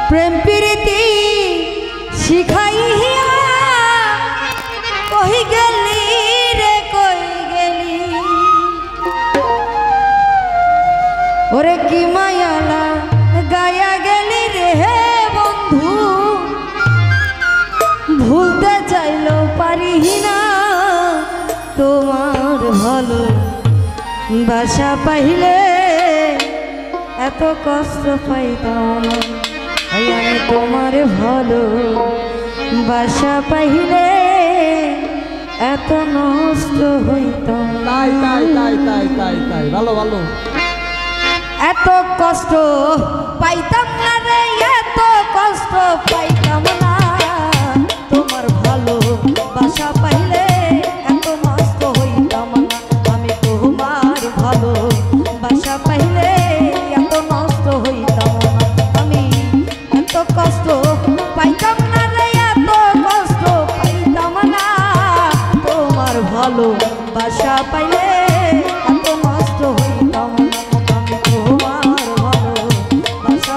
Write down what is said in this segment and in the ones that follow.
প্রেম প্রীতি শিখাইয়া কই গেলি রে কই গেলি ওরে কি মায়ালা গায়া গেলি রে বন্ধু ভুলতে চাইলেও পারি না তোমার ভালো বাসা পাইলে এত কষ্ট পাইতাম না আমি তোমার ভালো বাসা পাইলে এত নষ্ট হইতাম তাই তাই তাই তাই তাই তাই ভালো ভালো এত কষ্ট পাইতাম না রে এত কষ্ট পাইতাম না তোমার ভালো বাসা পাইলে এত নষ্ট হইতাম না আমি তোমার ভালো বাসা পাইলে এত নষ্ট হইতাম না আমি এত কষ্ট পাইতাম না রে এত কষ্ট পাইতাম না তোমার ভালো বাসা পাইলে এত নষ্ট হইতাম না আমি তোমার ভালো বাসা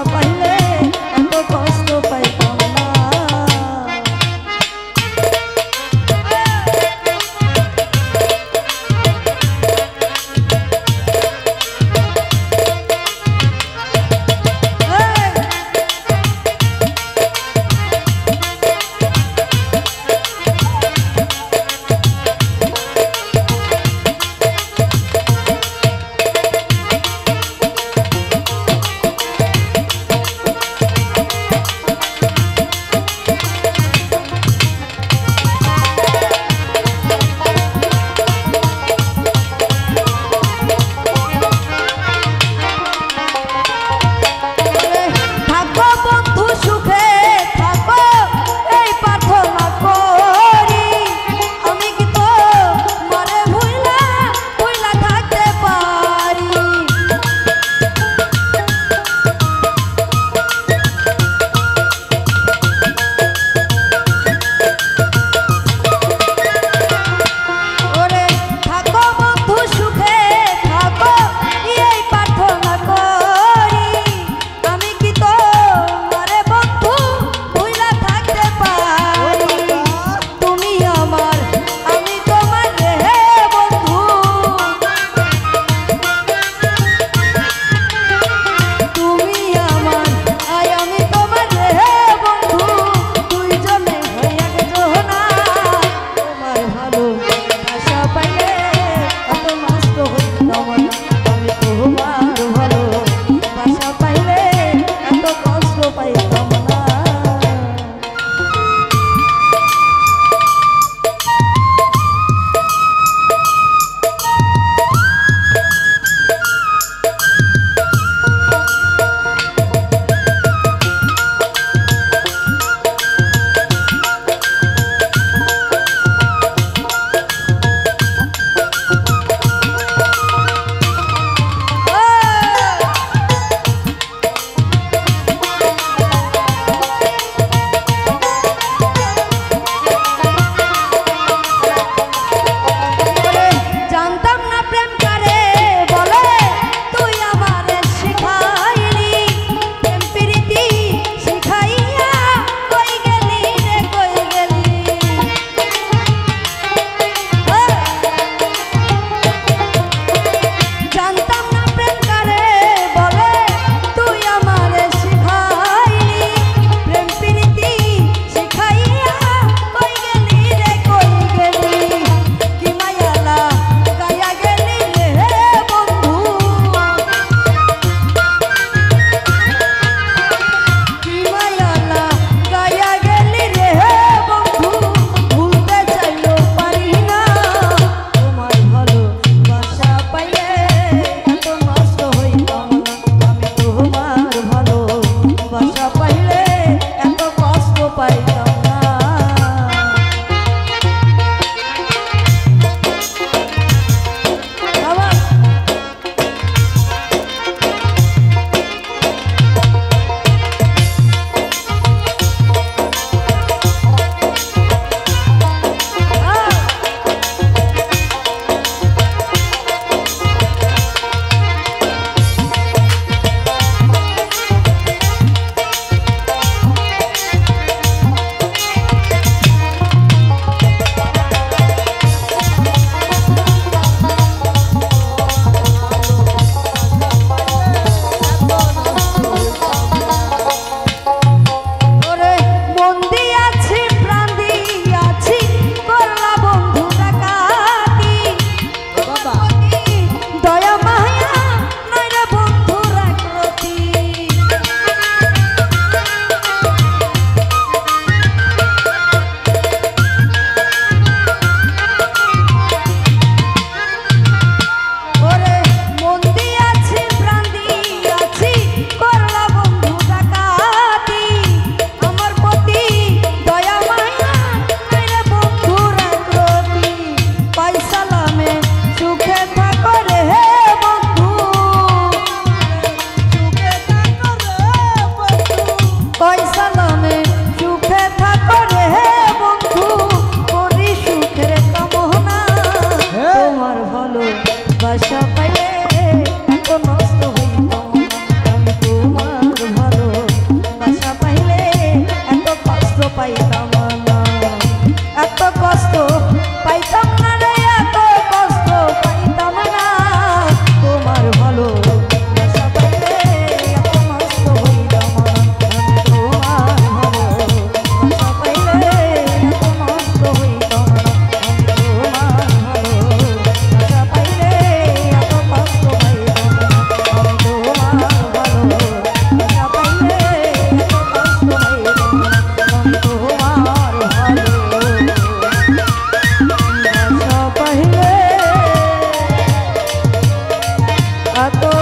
এত